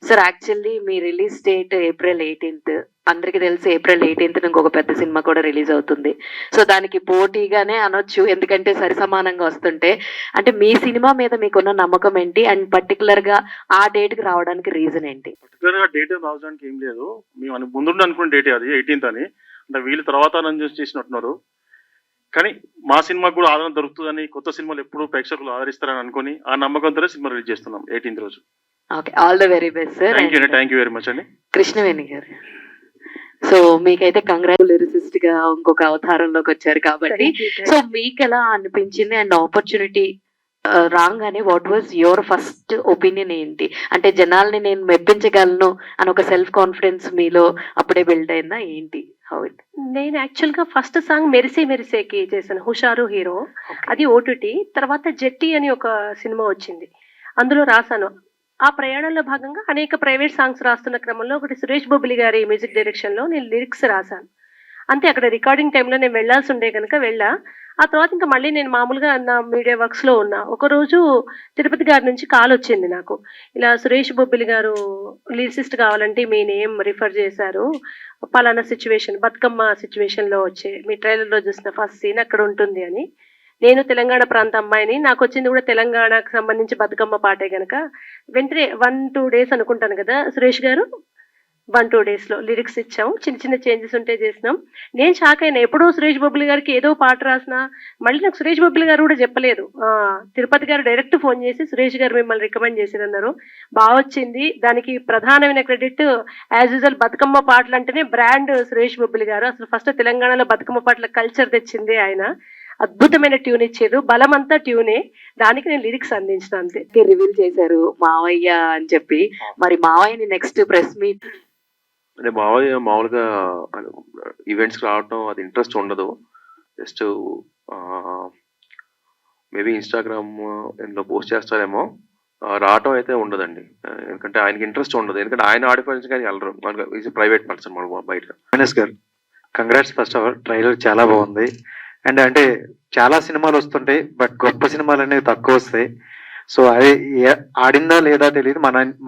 Sir actually మీ release date April 18థ్. అందరికి తెలిసి April 18థ్ ఇంకొక పెద్ద సినిమా కూడా రిలీజ్ అవుతుంది. సో దానికి పోటీగానే అనొచ్చు. ఎందుకంటే సరిసమానంగా వస్తుంటే. అంటే మీ సినిమా మీద మీకున్న నమ్మకం ఏంటి? అండ్ పర్టిక్యులర్‌గా ఆ డేట్‌కి రావడానికి రీజన్ ఏంటి? పర్టికులర్‌గా డేట్ రావడానికి ఏం లేదు. మేము ముందుండి అనుకున్న డేటే అది 18థ్ అని. అంటే వీళ్ళు తర్వాత అనౌన్స్ చేసినట్టున్నారు. కానీ మా సినిమాకి కూడా ఆదరణ దొరుకుతుందని, కొత్త సినిమాలు ఎప్పుడు ప్రేక్షకులు ఆదరిస్తారని అనుకోని, ఆ నమ్మకంతోనే సినిమా రిలీజ్ చేస్తున్నాం 18థ్ రోజు. Okay. All the very best sir. Thank you very much అండి. కృష్ణవేణి గారు. సో మీకైతే లిరిసిస్ట్‌గా ఇంకొక అవతారంలోకి వచ్చారు కాబట్టి, సో మీకెలా అనిపించింది? అండ్ ఆపర్చునిటీ రాంగానే what was your first opinion ఏంటి? అంటే జనాల్ని నేను మెప్పించగలను అని ఒక సెల్ఫ్ కాన్ఫిడెన్స్ మీలో అప్పుడే బిల్డ్ అయిందా ఏంటి? How it? నేను యాక్చువల్‌గా ఫస్ట్ సాంగ్ 'మెరిసే మెరిసే'కి చేశాను. 'హుషారు హీరో' అది ఓటీటీ. తర్వాత 'జట్టి' అని ఒక సినిమా వచ్చింది. అందులో రాశాను. ఆ ప్రయాణంలో భాగంగా అనేక ప్రైవేట్ సాంగ్స్ రాస్తున్న క్రమంలో ఒకటి సురేష్ బొబ్బిలి గారి మ్యూజిక్ డైరెక్షన్‌లో నేను లిరిక్స్ రాశాను. అంతే, అక్కడ రికార్డింగ్ టైంలో నేను వెళ్ళాల్సి ఉండే గనుక వెళ్ళా. ఆ తర్వాత ఇంకా మళ్ళీ నేను మామూలుగా నా మీడియా వర్క్స్‌లో ఉన్నా. ఒకరోజు తిరుపతి గారి నుంచి కాలొచ్చింది నాకు. ఇలా సురేష్ బొబ్బిలి గారు లిరిసిస్ట్ కావాలంటే మీ నేమ్ రిఫర్ చేశారు. పలానా సిట్యుయేషన్, బతుకమ్మ సిట్యుయేషన్‌లో వచ్చే మీ ట్రైలర్‌లో చూసిన ఫస్ట్ సీన్ అక్కడ ఉంటుంది అని. నేను తెలంగాణ ప్రాంత అమ్మాయిని. నాకొచ్చింది కూడా తెలంగాణకు సంబంధించి బతుకమ్మ పాటే గనక వెంటనే 1, 2 డేస్ అనుకుంటాను కదా సురేష్ గారు! 1, 2 డేస్‌లో లిరిక్స్ ఇచ్చాం. చిన్న చిన్న చేంజెస్ ఉంటే చేసినాం. నేను షాక్ అయినా. ఎప్పుడో సురేష్ బొబ్బిలి గారికి ఏదో పాట రాసినా, మళ్ళీ నాకు సురేష్ బొబ్బిలి గారు కూడా చెప్పలేదు. తిరుపతి గారు డైరెక్ట్ ఫోన్ చేసి సురేష్ గారు మిమ్మల్ని రికమెండ్ చేసిరన్నారు. వచ్చింది. దానికి ప్రధానమైన క్రెడిట్ యాజ్ యూజువల్ బతుకమ్మ పాటలంటేనే బ్రాండ్ సురేష్ బొబ్బిలి గారు. అసలు ఫస్ట్ తెలంగాణలో బతుకమ్మ పాటల కల్చర్ తెచ్చిందే ఆయన. అద్భుతమైన ట్యూన్ ఇచ్చారు. బలమంతా ట్యూనే. దానికి నేను లిరిక్స్ అందించిన అంతే. రివీల్ చేశారు మావయ్య అని చెప్పి. మరి మావయ్యని నెక్స్ట్ ప్రెస్ మీట్ అంటే మావయ్య మామూలుగా ఈవెంట్స్‌కి రావటం అది ఇంట్రెస్ట్ ఉండదు. జస్ట్ మేబీ ఇన్‌స్టాగ్రామ్ ఇందులో పోస్ట్ చేస్తారేమో. రావటం అయితే ఉండదండి. ఎందుకంటే ఆయనకి ఇంట్రెస్ట్ ఉండదు. ఎందుకంటే ఆయన ఆడియో ఫంక్షన్‌కి ఎళ్ళరు. ఈజ్ ప్రైవేట్ పర్సన్ బయట. మైనస్ గారు, congrats first of all. Trailer చాలా బాగుంది. అండ్ అంటే చాలా సినిమాలు వస్తుంటాయి, బట్ గొప్ప సినిమాలు అనేవి తక్కువ వస్తాయి. సో అది ఆడిందా లేదా తెలియదు.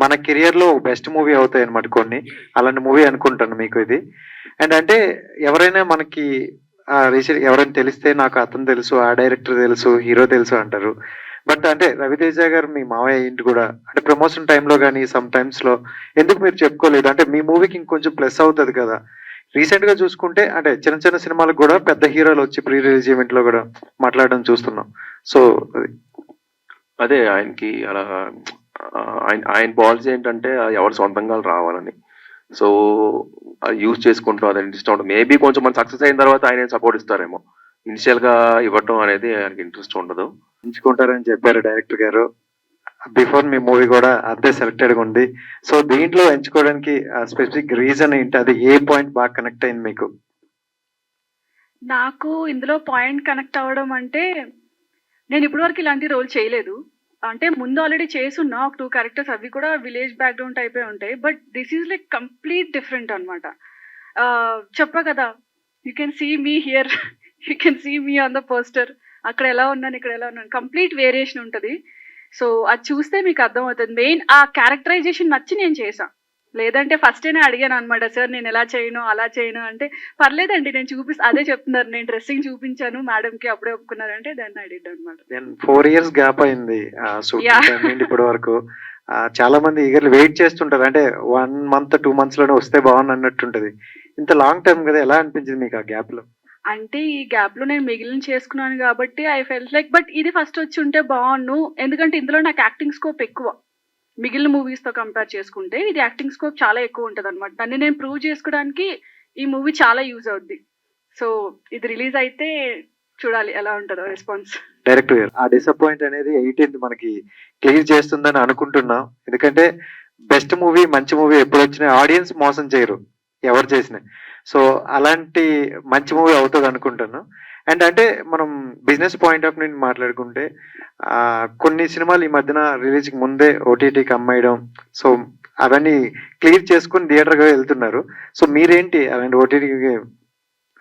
మన కెరియర్ లో బెస్ట్ మూవీ అవుతాయి అనమాట కొన్ని. అలాంటి మూవీ అనుకుంటాను మీకు ఇది. అండ్ అంటే ఎవరైనా మనకి రీసెంట్ ఎవరైనా తెలిస్తే నాకు అతను తెలుసు, ఆ డైరెక్టర్ తెలుసు, హీరో తెలుసు అంటారు. బట్ అంటే రవితేజ గారు మీ మావయ్య ఏంటి కూడా అంటే ప్రమోషన్ టైంలో కానీ సమ్ టైమ్స్ లో ఎందుకు మీరు చెప్పుకోలేదు? అంటే మీ మూవీకి ఇంకొంచెం ప్లస్ అవుతుంది కదా. రీసెంట్ గా చూసుకుంటే అంటే చిన్న చిన్న సినిమాలకు కూడా పెద్ద హీరోలు వచ్చి ప్రీ రిలీజ్ ఈవెంట్ లో కూడా మాట్లాడడం చూస్తున్నాం. సో అదే ఆయనకి అలా ఆయన పాలసీ ఏంటంటే ఎవరు సొంతంగా రావాలని. సో అది యూజ్ చేసుకుంటూ అది ఇష్టం ఉంటుంది. మేబీ కొంచెం మన సక్సెస్ అయిన తర్వాత ఆయన సపోర్ట్ ఇస్తారేమో. ఇనిషియల్ గా ఇవ్వటం అనేది ఆయనకి ఇంట్రెస్ట్ ఉండదు. ఎంచుకుంటారని చెప్పారు డైరెక్టర్ గారు. బిఫోర్ మీ మూవీ కూడా అంతే సెలెక్టెడ్ గా ఉంది. సో దీంట్లో ఎంచుకోవడానికి స్పెసిఫిక్ రీజన్ ఏంటి? అది ఏ పాయింట్ బాగా కనెక్ట్ అయింది మీకు? నాకు ఇందులో పాయింట్ కనెక్ట్ అవ్వడం అంటే, నేను ఇప్పటివరకు ఇలాంటి రోల్ చేయలేదు. అంటే ముందు ఆల్రెడీ చేసున్నా ఒక 2 క్యారెక్టర్స్, అవి కూడా విలేజ్ బ్యాక్గ్రౌండ్ టైపే ఉంటాయి. But this is like complete different అనమాట. చెప్పా కదా, you can see me here, you can see me on the poster. అక్కడ ఎలా ఉన్నాను, ఇక్కడ ఎలా ఉన్నాను, కంప్లీట్ వేరియేషన్ ఉంటుంది. సో అది చూస్తే మీకు అర్థమవుతుంది. మెయిన్ ఆ క్యారెక్టరైజేషన్ నచ్చి నేను చేశాను. లేదంటే ఫస్టేనే అడిగాను అనమాట, సార్ నేను ఎలా చేయను అలా చేయను అంటే, పర్లేదండి నేను అదే చెప్తున్నారు, నేను డ్రెస్సింగ్ చూపించాను మేడంకి, అప్పుడే ఒప్పుకున్నారంటే దాన్ని అడిగాను అనమాట. 4 years గ్యాప్ అయింది ఇప్పటి వరకు. చాలా మంది ఈగర్లీ వెయిట్ చేస్తుంటారు. అంటే 1 month 2 months లోనే వస్తే బాగుంది అన్నట్టుంటది. ఇంత లాంగ్ టైం కదా, ఎలా అనిపించింది మీకు ఆ గ్యాప్ లో? అంటే ఈ గ్యాప్ లో నేను మిగిలిన చేసుకున్నాను కాబట్టి ఐ ఫెల్ట్ లైక్, బట్ ఇది ఫస్ట్ వచ్చి ఉంటే బాగుండు. ఎందుకంటే ఇందులో నాకు యాక్టింగ్ స్కోప్ ఎక్కువ. మిగిలిన మూవీస్ తో కంపేర్ చేసుకుంటే ఇది యాక్టింగ్ స్కోప్ చాలా ఎక్కువ ఉంటుంది అనమాట. దాన్ని నేను ప్రూవ్ చేసుకోవడానికి ఈ మూవీ చాలా యూజ్ అవుద్ది. సో ఇది రిలీజ్ అయితే చూడాలి ఎలా ఉంటుందో రెస్పాన్స్. డైరెక్టర్ గారు, ఆ డిసప్పాయింట్ అనేది 18th మనకి క్లియర్ చేస్తుందని అనుకుంటున్నాం. ఎందుకంటే బెస్ట్ మూవీ, మంచి మూవీ ఎప్పుడు వచ్చినా ఆడియన్స్ మోసం చేయరు ఎవరు చేసినా. సో అలాంటి మంచి మూవీ అవుతుంది అనుకుంటాను. అండ్ అంటే మనం బిజినెస్ పాయింట్ ఆఫ్ నుండి మాట్లాడుకుంటే కొన్ని సినిమాలు ఈ మధ్యన రిలీజ్ కి ముందే ఓటీటీకి అమ్మేయడం, సో అవన్నీ క్లియర్ చేసుకుని థియేటర్గా వెళ్తున్నారు. సో మీరేంటి అలాంటి ఓటీటీకి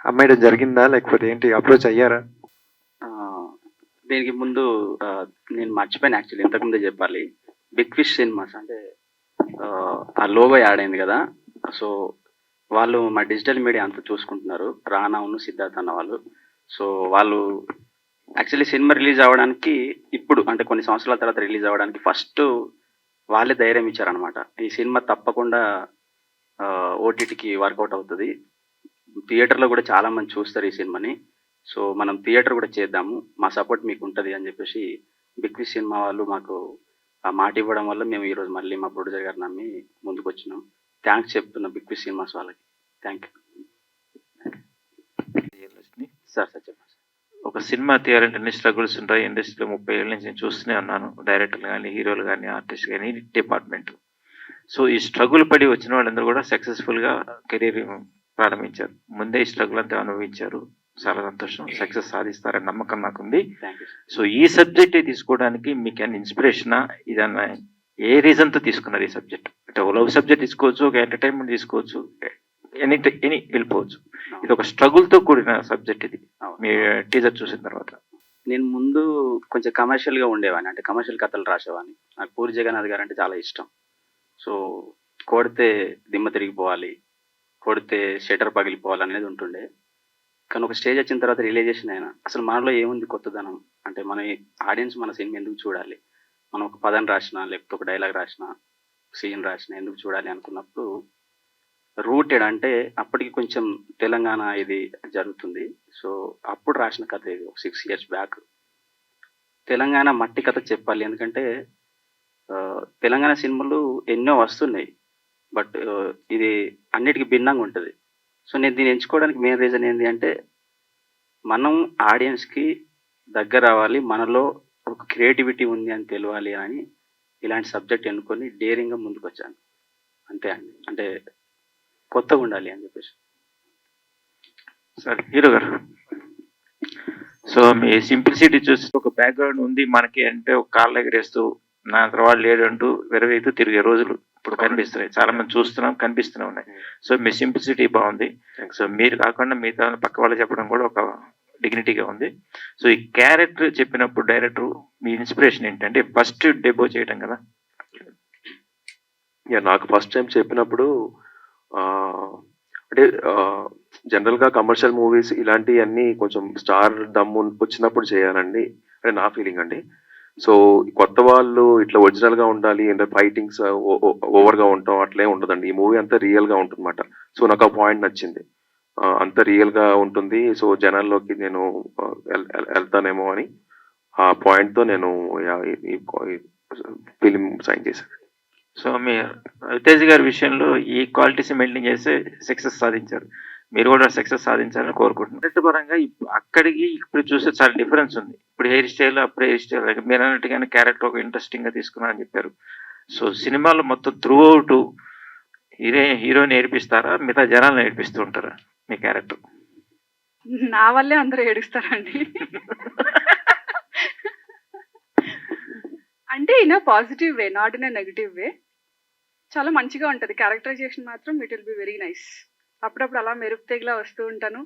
అమ్మేయడం జరిగిందా, లేకపోతే ఏంటి అప్రోచ్ అయ్యారా? దీనికి ముందు నేను మర్చిపోయాను యాక్చువల్లీ, ఇంతకుముందే చెప్పాలి. బిగ్ ఫిష్ సినిమాస్ అంటే ఆ లోగో యాడ్ అయింది కదా, సో వాళ్ళు మా డిజిటల్ మీడియా అంతా చూసుకుంటున్నారు, రానాను సిద్ధార్థ్ అన్న వాళ్ళు. సో వాళ్ళు యాక్చువల్లీ సినిమా రిలీజ్ అవ్వడానికి ఇప్పుడు అంటే కొన్ని సంవత్సరాల తర్వాత రిలీజ్ అవ్వడానికి ఫస్ట్ వాళ్ళే ధైర్యం ఇచ్చారనమాట. ఈ సినిమా తప్పకుండా ఓటీటీకి వర్కౌట్ అవుతుంది, థియేటర్లో కూడా చాలా మంది చూస్తారు ఈ సినిమాని, సో మనం థియేటర్ కూడా చేద్దాము, మా సపోర్ట్ మీకు ఉంటుంది అని చెప్పేసి బిగ్ విష్ సినిమా వాళ్ళు మాకు ఆ మాట ఇవ్వడం వల్ల మేము ఈరోజు మళ్ళీ మా ప్రొడ్యూసర్ గారు నమ్మి ముందుకు వచ్చినాం. థ్యాంక్స్ చెప్తున్నా బిగ్ విష్ సినిమాస్ వాళ్ళకి. Thank you sir. చెప్పండి. ఒక సినిమా తీయాలంటే ఎన్ని స్ట్రగుల్స్ ఉంటాయి. ఇండస్ట్రీలో 30 ఏళ్ళ నుంచి నేను చూస్తూనే ఉన్నాను, డైరెక్టర్లు కానీ, హీరోలు కానీ, ఆర్టిస్ట్ కానీ, డిపార్ట్మెంట్. సో ఈ స్ట్రగుల్ పడి వచ్చిన వాళ్ళందరూ కూడా సక్సెస్ఫుల్గా కెరీర్ ప్రారంభించారు. ముందే ఈ స్ట్రగుల్ అంతా అనుభవించారు. చాలా సంతోషం, సక్సెస్ సాధిస్తారని నమ్మకం నాకుంది. Thank you. సో ఈ సబ్జెక్ట్ తీసుకోవడానికి మీకు ఏమైనా ఇన్స్పిరేషనా, ఇదన్నా ఏ రీజన్తో తీసుకున్నారు ఈ సబ్జెక్ట్? అంటే ఒక లవ్ సబ్జెక్ట్ తీసుకోవచ్చు, ఒక ఎంటర్టైన్మెంట్ తీసుకోవచ్చు, ఎనీ వెళ్ళిపోవచ్చు. ఇది ఒక స్ట్రగుల్ తో కూడిన సబ్జెక్ట్ ఇది. మీ టీజర్ చూసిన తర్వాత నేను ముందు కొంచెం కమర్షియల్గా ఉండేవాడిని, అంటే కమర్షియల్ కథలు రాసేవాడిని. నాకు పూరి జగన్నాథ్ గారు అంటే చాలా ఇష్టం. సో కొడితే దిమ్మ తిరిగిపోవాలి, కొడితే షటర్ పగిలిపోవాలి అనేది ఉంటుండే. కానీ ఒక స్టేజ్ వచ్చిన తర్వాత రియలైజేషన్ అయినా అసలు మనలో ఏముంది కొత్తదనం, అంటే మన ఆడియన్స్ మన సినిమా ఎందుకు చూడాలి, మనం ఒక పదం రాసినా లేకపోతే ఒక డైలాగ్ రాసినా సీన్ రాసినా ఎందుకు చూడాలి అనుకున్నప్పుడు రూటెడ్ అంటే అప్పటికి కొంచెం తెలంగాణ ఇది జరుగుతుంది. సో అప్పుడు రాసిన కథ ఇది, ఒక 6 years బ్యాక్. తెలంగాణ మట్టి కథ చెప్పాలి, ఎందుకంటే తెలంగాణ సినిమాలు ఎన్నో వస్తున్నాయి, బట్ ఇది అన్నిటికీ భిన్నంగా ఉంటుంది. సో నేను దీన్ని ఎంచుకోవడానికి మెయిన్ రీజన్ ఏంటి అంటే మనం ఆడియన్స్కి దగ్గర రావాలి, మనలో ఒక క్రియేటివిటీ ఉంది అని తెలియాలి అని ఇలాంటి సబ్జెక్ట్ ఎన్నుకొని డేరింగ్గా ముందుకు వచ్చాను. అంతే అండి, అంటే కొత్తగా ఉండాలి అని చెప్పేసి. సరే హీరో గారు, సో మీ సింప్లిసిటీ చూసి ఒక బ్యాక్గ్రౌండ్ ఉంది మనకి అంటే ఒక కాళ్ళు ఎగరేస్తూ నా తర్వాత లేడు అంటూ వెరవేతూ తిరిగే రోజులు ఇప్పుడు కనిపిస్తున్నాయి, చాలా మంది చూస్తున్నాం, కనిపిస్తూనే ఉన్నాయి. సో మీ సింప్లిసిటీ బాగుంది. సో మీరు కాకుండా మిగతా పక్క వాళ్ళు చెప్పడం కూడా ఒక డిగ్నిటీగా ఉంది. సో ఈ క్యారెక్టర్ చెప్పినప్పుడు డైరెక్టర్ మీ ఇన్స్పిరేషన్ ఏంటంటే ఫస్ట్ డెబో చేయడం కదా? నాకు ఫస్ట్ టైం చెప్పినప్పుడు అంటే జనరల్గా కమర్షియల్ మూవీస్ ఇలాంటివన్నీ కొంచెం స్టార్ దమ్ము వచ్చినప్పుడు చేయాలండి అంటే నా ఫీలింగ్ అండి. సో కొత్త వాళ్ళు ఇట్లా ఒరిజినల్గా ఉండాలి అంటే ఫైటింగ్స్ ఓవర్గా ఉంటాం అట్లే ఉండదండి. ఈ మూవీ అంతా రియల్గా ఉంటుందన్నమాట. సో నాకు ఆ పాయింట్ నచ్చింది, అంత రియల్గా ఉంటుంది. సో జనాల్లోకి నేను వెళ్తానేమో అని ఆ పాయింట్తో నేను ఫిలిం సైన్ చేశాను. సో మీ రవితేజ్ గారి విషయంలో ఈ క్వాలిటీస్ మెయింటైన్ చేస్తే సక్సెస్ సాధించారు, మీరు కూడా సక్సెస్ సాధించాలని కోరుకుంటున్నారు. పరంగా అక్కడికి ఇప్పుడు చూస్తే చాలా డిఫరెన్స్ ఉంది. ఇప్పుడు హెయిర్ స్టైల్ అప్పుడు హెయిర్ స్టైల్ మీరు అన్నట్టుగానే క్యారెక్టర్ ఒక ఇంట్రెస్టింగ్ గా తీసుకున్నారని చెప్పారు. సో సినిమాలో మొత్తం త్రూ అవుట్ హీరోని నేర్పిస్తారా, మిగతా జనాలు నేర్పిస్తూ ఉంటారా మీ క్యారెక్టర్? నా వల్లే అందరూ ఏడుస్తారండి. అంటే in a positive way, not in a negative వే. చాలా మంచిగా ఉంటుంది క్యారెక్టరైజేషన్ మాత్రం, it will be very nice. అప్పుడప్పుడు అలా మెరుపు తెగిలా వస్తూ ఉంటాను,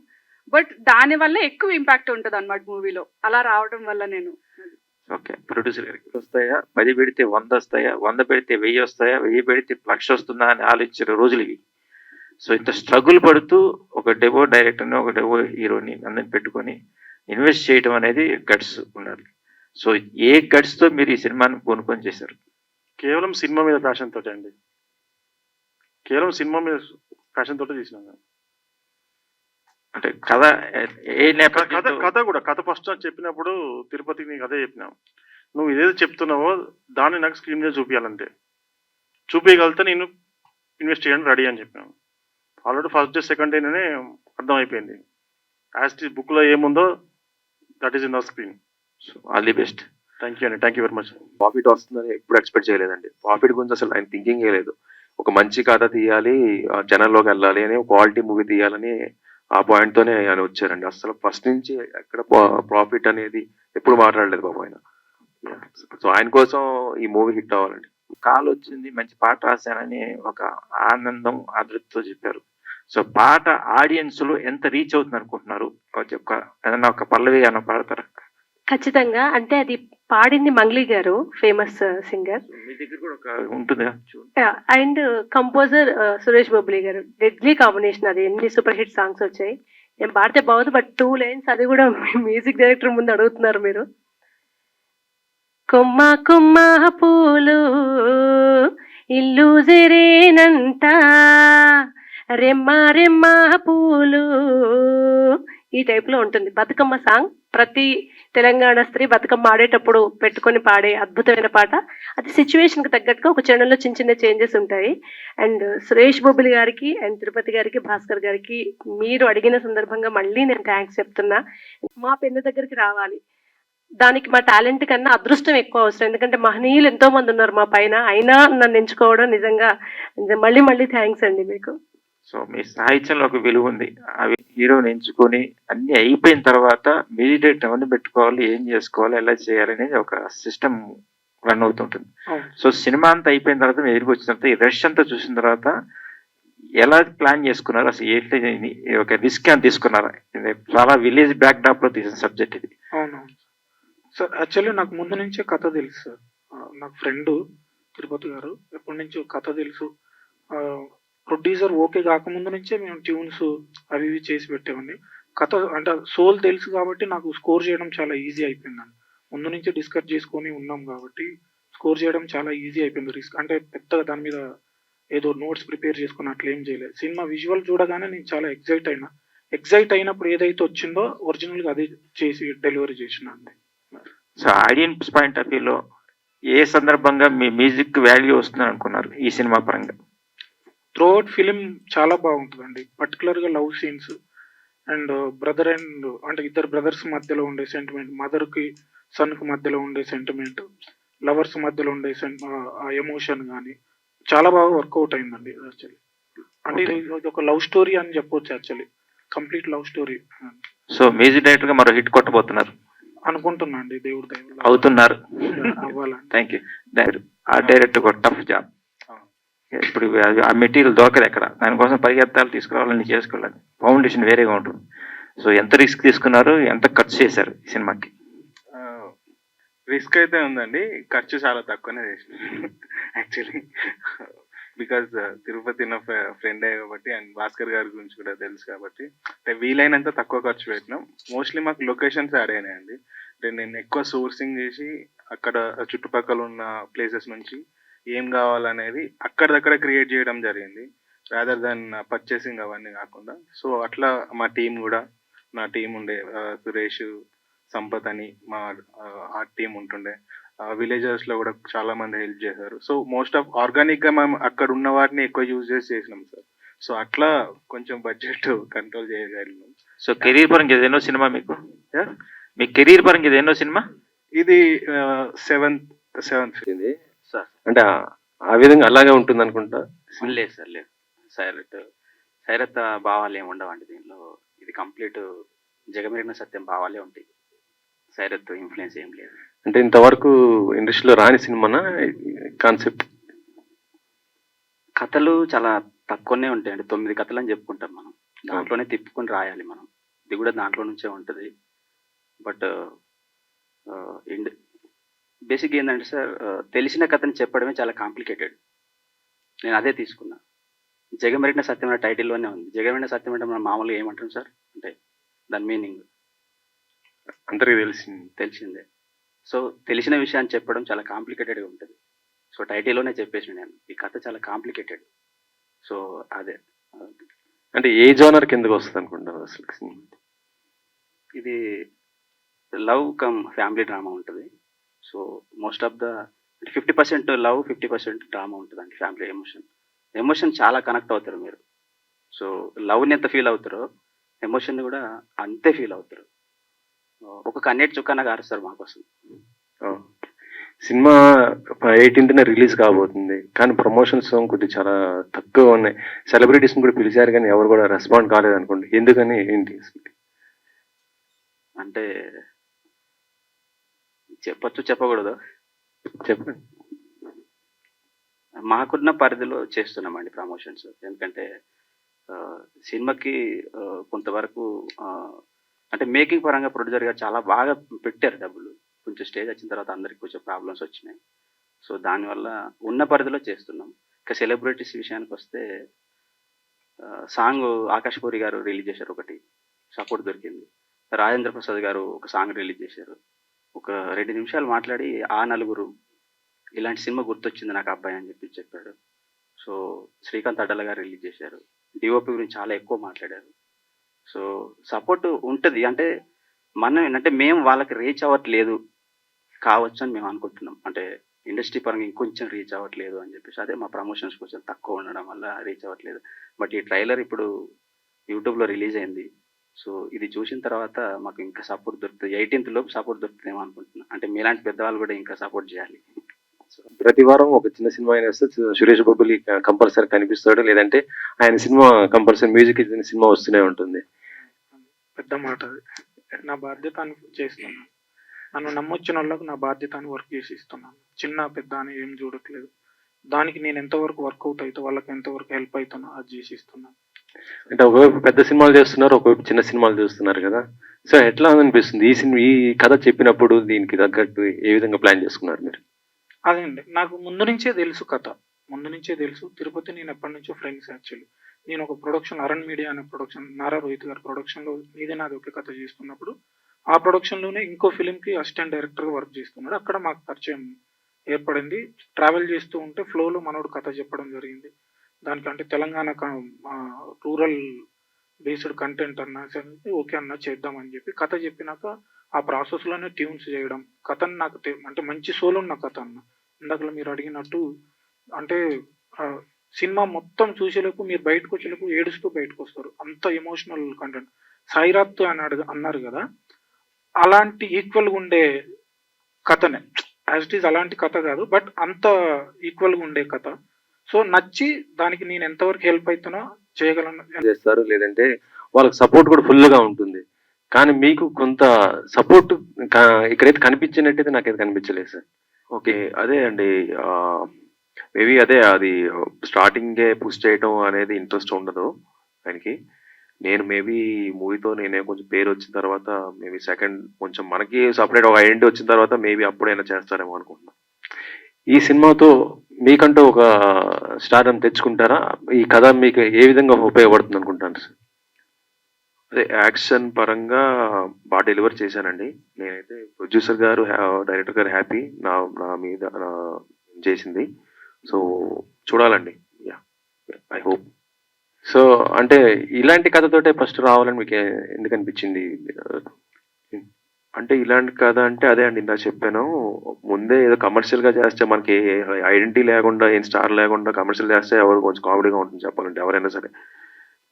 బట్ దాని వల్ల ఎక్కువ ఇంపాక్ట్ ఉంటుంది అన్నమాట మూవీలో, అలా రావడం వల్ల నేను. ఓకే, ప్రొడ్యూసర్ గారికి వస్తాయా 10 పెడితే 100 వస్తాయా, 100 పెడితే 1000 వస్తాయా, 1000 పెడితే 1,00,000 వస్తుందా అని ఆలోచించిన రోజులు ఇవి. సో ఇంత స్ట్రగుల్ పడుతూ ఒక డెబో డైరెక్టర్ని ఒక డెబో హీరోని అందరిని పెట్టుకొని ఇన్వెస్ట్ చేయడం అనేది గట్స్ ఉండాలి. సో ఏ గట్స్ తో మీరు ఈ సినిమాని కొనుక్కొని చేశారు? కేవలం సినిమా మీద ప్యాషన్ తోటి అండి, కేవలం సినిమా మీద ప్యాషన్ తోటి తీసినాను. అంటే కథ ఏ కథ ఫస్ట్ చెప్పినప్పుడు తిరుపతికి నీకు అదే చెప్పినావు, నువ్వు ఏదైతే చెప్తున్నావో దాన్ని నాకు స్క్రీన్ మీద చూపించాలంటే చూపించగలిగితే నేను ఇన్వెస్ట్ చేయడానికి రెడీ అని చెప్పినాను. ఆల్రెడీ ఫస్ట్ డే సెకండ్ డేనే అర్థమైపోయింది, యాజ్ ది బుక్లో ఏముందో that is in the screen. So all the best. Thank you అండి, thank you very much. Profit వస్తుందని ఎప్పుడు ఎక్స్పెక్ట్ చేయలేదండి. ప్రాఫిట్ గురించి అసలు ఆయన థింకింగ్ లేదు. ఒక మంచి కథ తీయాలి, జనంలోకి వెళ్ళాలి అని, క్వాలిటీ మూవీ తీయాలని ఆ పాయింట్తోనే ఆయన వచ్చారండి. అసలు ఫస్ట్ నుంచి ఎక్కడ ప్రాఫిట్ అనేది ఎప్పుడు మాట్లాడలేదు బాబు ఆయన. సో ఆయన కోసం ఈ మూవీ హిట్ అవ్వాలండి. కాల్ వచ్చింది, మంచి పాట రాశానని ఒక ఆనందం ఆదృతితో చెప్పారు. సో పాట ఆడియన్స్ లో ఎంత రీచ్ అవుతుంది అనుకుంటున్నారు? ఏదన్నా ఒక పల్లవి అన్న పాడతారా? ఖచ్చితంగా. అంటే అది పాడింది మంగ్లీ గారు, ఫేమస్ సింగర్. మీ దగ్గర కూడా ఒక ఉంటుందా అండ్ కంపోజర్ సురేష్ బొబ్లీ గారు. డెడ్లీ కాంబినేషన్ అది. ఎన్ని సూపర్ హిట్ సాంగ్స్ వచ్చాయి. నేను పాడితే బాగోదు, బట్ 2 లైన్స్ అది కూడా మ్యూజిక్ డైరెక్టర్ ముందు అడుగుతున్నారు మీరు. కొమ్మ కొమ్మ పూలు ఇల్లు జరేనంట, రెమ్మ రెమ్మ పూలు, ఈ టైప్ లో ఉంటుంది. బతుకమ్మ సాంగ్ ప్రతి తెలంగాణ స్త్రీ బతుకమ్మ ఆడేటప్పుడు పెట్టుకొని పాడే అద్భుతమైన పాట. అది సిచ్యువేషన్ కి తగ్గట్టుగా ఒక చరణంలో చిన్న చిన్న చేంజెస్ ఉంటాయి. అండ్ సురేష్ బొబ్బిలి గారికి అండ్ తిరుపతి గారికి, భాస్కర్ గారికి మీరు అడిగిన సందర్భంగా మళ్ళీ నేను థ్యాంక్స్ చెప్తున్నా. మా పెన్ను దగ్గరికి రావాలి. దానికి మా టాలెంట్ కన్నా అదృష్టం ఎక్కువ అవసరం. ఎందుకంటే మహనీయులు ఎంతో మంది ఉన్నారు మా పైన, అయినా నన్ను ఎంచుకోవడం నిజంగా మళ్ళీ మళ్ళీ థ్యాంక్స్ అండి మీకు. సో మీ సాహిత్యంలో ఒక విలువ ఉంది. అవి హీరోని ఎంచుకొని అన్ని అయిపోయిన తర్వాత మెడిటేట్ అవన్నీ పెట్టుకోవాలి, ఏం చేసుకోవాలి, ఎలా చేయాలి అనేది ఒక సిస్టమ్ రన్ అవుతుంటుంది. సో సినిమా అంతా అయిపోయిన తర్వాత మీరు ఎదురుకు వచ్చిన తర్వాత ఈ రష్ అంతా చూసిన తర్వాత ఎలా ప్లాన్ చేసుకున్నారు అసలు? ఒక రిస్క్ అని తీసుకున్నారా? ఇది చాలా విలేజ్ బ్యాక్ డ్రాప్ లో తీసిన సబ్జెక్ట్ ఇది. అవునవును సార్. యాక్చువల్లీ నాకు ముందు నుంచే కథ తెలుసు సార్. నాకు ఫ్రెండ్ తిరుపతి గారు ఎప్పటి నుంచో కథ తెలుసు. ప్రొడ్యూసర్ ఓకే కాకముందు నుంచే మేము ట్యూన్స్ అవి ఇవి చేసి పెట్టేవాడిని. కథ అంటే సోల్ తెలుసు కాబట్టి నాకు స్కోర్ చేయడం చాలా ఈజీ అయిపోయిందండి. ముందు నుంచి డిస్కస్ చేసుకొని ఉన్నాం కాబట్టి స్కోర్ చేయడం చాలా ఈజీ అయిపోయింది. రిస్క్ అంటే పెద్దగా దాని మీద ఏదో నోట్స్ ప్రిపేర్ చేసుకుని అట్లా ఏం చేయలేదు. సినిమా విజువల్ చూడగానే నేను చాలా ఎగ్జైట్ అయినప్పుడు ఏదైతే వచ్చిందో ఒరిజినల్గా అదే చేసి డెలివరీ చేసిన అండి. సో ఆడియన్స్ పాయింట్ ఆఫ్ వ్యూలో ఏ సందర్భంగా మీ మ్యూజిక్ వాల్యూ వస్తుంది అనుకున్నారు ఈ సినిమా పరంగా? త్రూఅవుట్ ఫిలిం చాలా బాగుంటుందండి. పర్టికులర్గా love scenes and brother and అంటే ఇద్దరు బ్రదర్స్ మధ్యలో ఉండే సెంటిమెంట్, మదర్కి సన్కి మధ్యలో ఉండే సెంటిమెంట్, లవర్స్ మధ్యలో ఉండే ఆ ఎమోషన్ కానీ చాలా బాగా వర్కౌట్ అయిందండి యాక్చువల్లీ. అంటే ఇది ఒక లవ్ స్టోరీ అని చెప్పొచ్చు actually, complete love story. So music director గా మరో హిట్ కొట్టబోతున్నారు అనుకుంటున్నా అండి, దేవుడి దయ అవుతున్నారు. అవ్వాలండి. Thank you. ఆ డైరెక్టర్ ఒక టఫ్ జాబ్. ఇప్పుడు ఆ మెటీరియల్ దొరకదు ఎక్కడ, దానికోసం పరిగెత్తాలు తీసుకురావాలని చేసుకోవాలి. ఫౌండేషన్ వేరేగా ఉంటుంది. సో ఎంత రిస్క్ తీసుకున్నారు, ఎంత ఖర్చు చేశారు ఈ సినిమాకి? రిస్క్ అయితే ఉందండి, ఖర్చు చాలా తక్కువనే చేసిన యాక్చువల్లీ. బికాజ్ తిరుపతి నా ఫ్రెండే కాబట్టి అండ్ భాస్కర్ గారి గురించి కూడా తెలుసు కాబట్టి అంటే వీలైనంత తక్కువ ఖర్చు పెట్టినాం. మోస్ట్లీ మాకు లొకేషన్స్ యాడ్ అయినాయండి. అంటే నేను ఎక్కువ సోర్సింగ్ చేసి అక్కడ చుట్టుపక్కల ఉన్న ప్లేసెస్ నుంచి ఏం కావాలనేది అక్కడిదక్కడ క్రియేట్ చేయడం జరిగింది, రాదర్ దాన్ పర్చేసింగ్ అవన్నీ కాకుండా. సో అట్లా మా టీం కూడా, నా టీం ఉండే సురేష్, సంపత్ అని మా ఆర్ట్ టీం ఉంటుండే, విలేజర్స్ లో కూడా చాలా మంది హెల్ప్ చేశారు. సో మోస్ట్ ఆఫ్ ఆర్గానిక్ గా మేము అక్కడ ఉన్న వాటిని ఎక్కువ యూజ్ చేసి చేసినాం సార్. సో అట్లా కొంచెం బడ్జెట్ కంట్రోల్ చేయగలిగినాం. సో కెరీర్ పరంగా ఇది ఎన్నో సినిమా మీకు? మీ కెరీర్ పరంగా ఇది ఎన్నో సినిమా? ఇది సెవెంత్ సార్. అంటే ఆ విధంగా అలాగే ఉంటుంది అనుకుంటా. లేదు సార్, లేదు. సైరత్ భావాలు ఏమి ఉండవండి దీనిలో. ఇది కంప్లీట్ జగమెరిగిన సత్యం భావాలే ఉంటాయి. సైరత్ ఇన్ఫ్లుయెన్స్ ఏం లేదు. అంటే ఇంతవరకు ఇండస్ట్రీలో రాని సినిమానా కాన్సెప్ట్? కథలు చాలా తక్కువనే ఉంటాయండి. 9 కథలు అని చెప్పుకుంటాం మనం. దాంట్లోనే తిప్పుకొని రాయాలి మనం. ఇది కూడా దాంట్లో నుంచే ఉంటుంది. బట్ బేసిక్ ఏంటంటే సార్, తెలిసిన కథని చెప్పడమే చాలా కాంప్లికేటెడ్. నేను అదే తీసుకున్నా. జగమెరిగిన సత్యం అనే టైటిల్లోనే ఉంది. జగమెరిగిన సత్యం అంటే మనం మామూలుగా ఏమంటాం సార్ అంటే దాని మీనింగ్ అందరికీ తెలిసిందే. సో తెలిసిన విషయాన్ని చెప్పడం చాలా కాంప్లికేటెడ్గా ఉంటుంది. సో టైటిల్లోనే చెప్పేసి నేను, ఈ కథ చాలా కాంప్లికేటెడ్. సో అదే అంటే ఏ జోనర్ కిందకు వస్తుంది అనుకుంటారు అసలు? ఇది లవ్ కమ్ ఫ్యామిలీ డ్రామా ఉంటుంది. So most of the 50% love, 50% drama ఉంటుందండి. ఫ్యామిలీ ఎమోషన్ చాలా కనెక్ట్ అవుతారు మీరు. సో లవ్ని ఎంత ఫీల్ అవుతారో ఎమోషన్ని కూడా అంతే ఫీల్ అవుతారు. ఒక కన్నెట్ చుక్కన కారుస్తారు మాకోసం. సినిమా 18th రిలీజ్ కాబోతుంది, కానీ ప్రమోషన్స్ కొద్దిగా చాలా తక్కువ ఉన్నాయి. సెలబ్రిటీస్ కూడా పిలిచారు కానీ ఎవరు కూడా రెస్పాండ్ కాలేదు అనుకోండి. ఎందుకని, ఏంటి? అంటే చెప్పచ్చు, చెప్పకూడదు? చెప్పండి. మాకున్న పరిధిలో చేస్తున్నామండి ప్రమోషన్స్. ఎందుకంటే సినిమాకి కొంతవరకు అంటే మేకింగ్ పరంగా ప్రొడ్యూసర్ గారు చాలా బాగా పెట్టారు డబ్బులు. కొంచెం స్టేజ్ వచ్చిన తర్వాత అందరికి కొంచెం ప్రాబ్లమ్స్ వచ్చినాయి. సో దానివల్ల ఉన్న పరిధిలో చేస్తున్నాం. ఇక సెలబ్రిటీస్ విషయానికి వస్తే సాంగ్ ఆకాష్ పూరి గారు రిలీజ్ చేశారు ఒకటి, సపోర్ట్ దొరికింది. రాజేంద్ర ప్రసాద్ గారు ఒక సాంగ్ రిలీజ్ చేశారు. ఒక 2 నిమిషాలు మాట్లాడి ఆ నలుగురు ఇలాంటి సినిమా గుర్తొచ్చింది నాకు అబ్బాయి అని చెప్పాడు. సో శ్రీకాంత్ అడ్డల గారు రిలీజ్ చేశారు. డిఓపి గురించి చాలా ఎక్కువ మాట్లాడారు. సో సపోర్ట్ ఉంటుంది. అంటే మనం ఏంటంటే మేము వాళ్ళకి రీచ్ అవ్వట్లేదు కావచ్చు అని మేము అనుకుంటున్నాం. అంటే ఇండస్ట్రీ పరంగా ఇంకొంచెం రీచ్ అవ్వట్లేదు అని చెప్పేసి, అదే మా ప్రమోషన్స్ కొంచెం తక్కువ ఉండడం వల్ల రీచ్ అవ్వట్లేదు. బట్ ఈ ట్రైలర్ ఇప్పుడు యూట్యూబ్లో రిలీజ్ అయింది. సో ఇది చూసిన తర్వాత మాకు ఇంకా సపోర్ట్ దొరుకుతుంది. 18th లోపు సపోర్ట్ దొరుకుతుందేమో అనుకుంటున్నాను. అంటే మీలాంటి పెద్దవాళ్ళు కూడా ఇంకా సపోర్ట్ చేయాలి. ప్రతి వారం ఒక చిన్న సినిమా అయినా వస్తే సురేష్ బాబులి కంపల్సరీ కనిపిస్తాడు, లేదంటే ఆయన సినిమా కంపల్సరీ మ్యూజిక్ ఇచ్చిన సినిమా వస్తూనే ఉంటుంది. పెద్ద మాట అది. నా బాధ్యత అని చేస్తున్నాను. నన్ను నమ్మొచ్చిన వాళ్ళకు నా బాధ్యత అని వర్క్ చేసి ఇస్తున్నాను. చిన్న పెద్ద అని ఏం చూడట్లేదు. దానికి నేను ఎంతవరకు వర్కౌట్ అవుతా, వాళ్ళకి ఎంతవరకు హెల్ప్ అవుతానో అది చేసి ఇస్తున్నాను. అంటే ఒకవైపు పెద్ద సినిమాలు చేస్తున్నారు, ఒకవైపు చిన్న సినిమాలు చేస్తున్నారు కదా. సో ఎట్లా అనిపిస్తుంది ఈ సినిమా, ఈ కథ చెప్పినప్పుడు దీనికి తగ్గట్టు ఏ విధంగా ప్లాన్ చేసుకున్నారు మీరు? అదే అండి, నాకు ముందు నుంచే తెలుసు కథ. ముందు నుంచే తెలుసు. తిరుపతి నేను ఎప్పటి నుంచో ఫ్రెండ్స్ యాక్చువల్లీ. నేను ఒక ప్రొడక్షన్ అరణ్ మీడియా అనే ప్రొడక్షన్, నారా రోహిత్ గారి ప్రొడక్షన్లో నీదే నాది ఒకే కథ చేస్తున్నప్పుడు ఆ ప్రొడక్షన్లోనే ఇంకో ఫిలింకి అసిస్టెంట్ డైరెక్టర్గా వర్క్ చేస్తున్నాడు. అక్కడ మాకు పరిచయం ఏర్పడింది. ట్రావెల్ చేస్తూ ఉంటే ఫ్లోలో మనోడు కథ చెప్పడం జరిగింది. దానికంటే తెలంగాణ రూరల్ బేస్డ్ కంటెంట్ అన్నా సరే ఓకే అన్న చేద్దామని చెప్పి కథ చెప్పినాక ఆ ప్రాసెస్లోనే ట్యూన్స్ చేయడం, కథను నాకు అంటే మంచి సోల్ ఉన్న కథ అన్న. ఇందాకలో మీరు అడిగినట్టు అంటే సినిమా మొత్తం చూసేలోపు మీరు బయటకు వచ్చేలోపు ఏడుస్తూ బయటకు వస్తారు. అంత ఎమోషనల్ కంటెంట్. సాయిరాత్ అన్నారు కదా, అలాంటి ఈక్వల్గా ఉండే కథనే. యాజ్ ఇట్ ఈజ్ అలాంటి కథ కాదు, బట్ అంత ఈక్వల్గా ఉండే కథ. సో నచ్చి దానికి నేను ఎంతవరకు హెల్ప్ అవుతానో చేయగలను. చేస్తారు, లేదంటే వాళ్ళకి సపోర్ట్ కూడా ఫుల్ గా ఉంటుంది. కానీ మీకు కొంత సపోర్ట్ ఇక్కడైతే కనిపించినట్టయితే నాకైతే కనిపించలేదు సార్. ఓకే, అదే అండి. మేబీ అదే అది స్టార్టింగే పుష్ చేయటం అనేది ఇంట్రెస్ట్ ఉండదు ఆయనకి. నేను మేబీ మూవీతో నేనే కొంచెం పేరు వచ్చిన తర్వాత మేబీ సెకండ్ కొంచెం మనకి సపరేట్ ఒక ఐడెంటిటీ వచ్చిన తర్వాత మేబీ అప్పుడైనా చేస్తారేమో అనుకుంటున్నాను. ఈ సినిమాతో మీకంటూ ఒక స్టార్డమ్ తెచ్చుకుంటారా? ఈ కథ మీకు ఏ విధంగా ఉపయోగపడుతుంది అనుకుంటాను సార్? అదే యాక్షన్ పరంగా బాగా డెలివర్ చేశానండి. నేనైతే ప్రొడ్యూసర్ గారు, డైరెక్టర్ గారు హ్యాపీ నా మీద చేసింది. సో చూడాలండి. Yeah, I hope. సో అంటే ఇలాంటి కథతోటే ఫస్ట్ రావాలని మీకు ఎందుకు అనిపించింది? అంటే ఇలాంటి కథ అంటే అదే అండి, ఇందా చెప్పాను. ముందే ఏదో కమర్షియల్ గా చేస్తే మనకి ఐడెంటిటీ లేకుండా, ఏం స్టార్ లేకుండా కమర్షియల్ చేస్తే ఎవరు కొంచెం కామెడీగా ఉంటుంది చెప్పాలంటే. ఎవరైనా సరే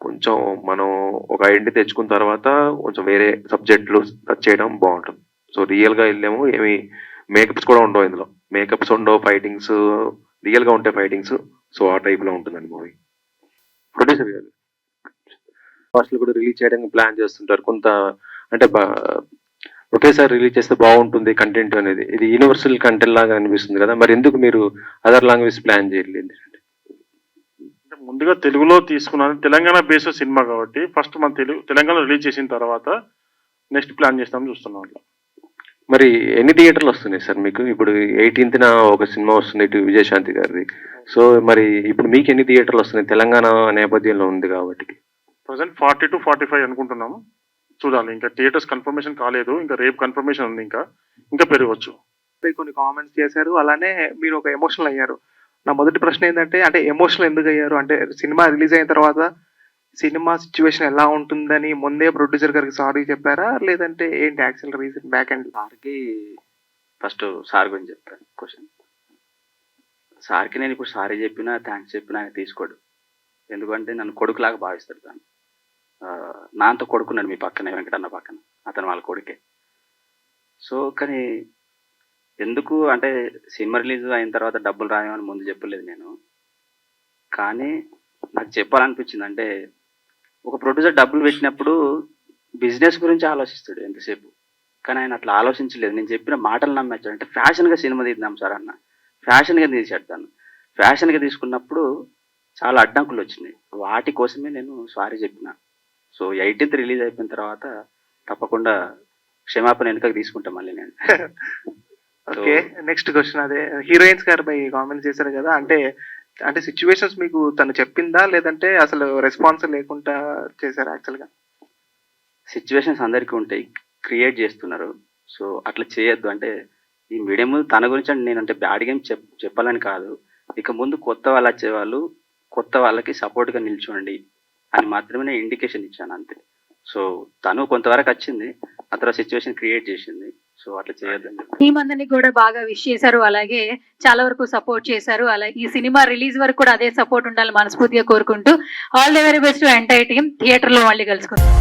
కొంచెం మనం ఒక ఐడెంటిటీ తెచ్చుకున్న తర్వాత కొంచెం వేరే సబ్జెక్టులు టచ్ చేయడం బాగుంటుంది. సో రియల్ గా వెళ్ళాము, ఏమి మేకప్స్ కూడా ఉండవు ఇందులో. మేకప్స్ ఉండవు, ఫైటింగ్స్ రియల్ గా ఉంటాయి ఫైటింగ్స్. సో ఆ టైప్ లో ఉంటుందండి మూవీ. ప్రొడ్యూసర్ గారు ఫస్ట్ కూడా రిలీజ్ చేయడానికి ప్లాన్ చేస్తుంటారు కొంత. అంటే ఒకేసారి రిలీజ్ చేస్తే బాగుంటుంది కంటెంట్ అనేది. ఇది యూనివర్సల్ కంటెంట్ లాగా అనిపిస్తుంది కదా, మరి ఎందుకు మీరు అదర్ లాంగ్వేజ్ ప్లాన్ చేయలేదు? ముందుగా తెలుగులో తీసుకున్నాను. తెలంగాణ బేస్డ్ సినిమా కాబట్టి ఫస్ట్ మన తెలంగాణ రిలీజ్ చేసిన తర్వాత నెక్స్ట్ ప్లాన్ చేస్తామని చూస్తున్నాం అట్లా. మరి ఎన్ని థియేటర్లు వస్తున్నాయి సార్ మీకు? ఇప్పుడు 18th ఒక సినిమా వస్తుంది ఇటు విజయశాంతి గారిది. సో మరి ఇప్పుడు మీకు ఎన్ని థియేటర్లు వస్తున్నాయి తెలంగాణ నేపథ్యంలో ఉంది కాబట్టి? ప్రజెంట్ 40 to 45 అనుకుంటున్నాము. చూడాలి, ఇంకా థియేటర్స్ కన్ఫర్మేషన్ కాలేదు. ఇంకా రేపు కన్ఫర్మేషన్ ఉంది, ఇంకా పెరగవచ్చు. కొన్ని కామెంట్స్ చేశారు, అలానే మీరు ఒక ఎమోషనల్ అయ్యారు. నా మొదటి ప్రశ్న ఏంటంటే, అంటే ఎమోషనల్ ఎందుకు అయ్యారు? అంటే సినిమా రిలీజ్ అయిన తర్వాత సినిమా సిచ్యువేషన్ ఎలా ఉంటుందని ముందే ప్రొడ్యూసర్ గారికి సారీ చెప్పారా, లేదంటే ఏంటి యాక్చువల్ రీజన్ బ్యాక్ అండ్? సార్కి ఫస్ట్ సార్ గురించి చెప్తాను క్వశ్చన్. సార్కి నేను ఇప్పుడు సారీ చెప్పినా థ్యాంక్స్ చెప్పినా ఆయన తీసుకోడు. ఎందుకంటే నన్ను కొడుకులాగా భావిస్తాడు. తను నాతో కొడుకున్నాడు మీ పక్కనే, వెంకటన్న పక్కన, అతను వాళ్ళ కొడుకే. సో కానీ ఎందుకు అంటే సినిమా రిలీజ్ అయిన తర్వాత డబ్బులు రాయమని ముందు చెప్పలేదు నేను. కానీ నాకు చెప్పాలనిపించింది, అంటే ఒక ప్రొడ్యూసర్ డబ్బులు పెట్టినప్పుడు బిజినెస్ గురించి ఆలోచిస్తాడు ఎంతసేపు, కానీ ఆయన అట్లా ఆలోచించలేదు. నేను చెప్పిన మాటలు నమ్మేచ్చాడు. అంటే ఫ్యాషన్గా సినిమా తీద్దాం సార్ అన్న, ఫ్యాషన్గా తీసేస్తాను. ఫ్యాషన్గా తీసుకున్నప్పుడు చాలా అడ్డంకులు వచ్చినాయి. వాటి కోసమే నేను సారీ చెప్పిన. సో 18th రిలీజ్ అయిపోయిన తర్వాత తప్పకుండా క్షమాపణ వెనుకకు తీసుకుంటాం మళ్ళీ నేను. ఓకే, నెక్స్ట్ క్వశ్చన్ అదే హీరోయిన్స్ గారిపై కామెంట్ చేశారు కదా, అంటే అంటే సిచ్యువేషన్స్ మీకు తను చెప్పిందా లేదంటే అసలు రెస్పాన్స్ లేకుండా చేశారా యాక్చువల్గా? సిచ్యువేషన్స్ అందరికీ ఉంటాయి, క్రియేట్ చేస్తున్నారు. సో అట్లా చేయొద్దు. అంటే ఈ మీడియం ముందు తన గురించి అంటే నేనంటే బ్యాడ్ గేమ్ చెప్పాలని కాదు, ఇక ముందు కొత్త వాళ్ళు వచ్చేవాళ్ళు కొత్త వాళ్ళకి సపోర్ట్గా నిల్చోండి అని మాత్రమే నేను ఇండికేషన్ ఇచ్చాను అంతే. సో తను కొంతవరకు వచ్చింది, ఆ తర్వాత సిచ్యువేషన్ క్రియేట్ చేసింది. సో అట్లా చేయొద్దండి. టీం అందరినీ కూడా బాగా విష్ చేశారు, అలాగే చాలా వరకు సపోర్ట్ చేశారు. అలాగే ఈ సినిమా రిలీజ్ వరకు కూడా అదే సపోర్ట్ ఉండాలని మనస్ఫూర్తిగా కోరుకుంటూ all the very best to entire team. Theatre లో మళ్ళీ కలుసుకుందాం.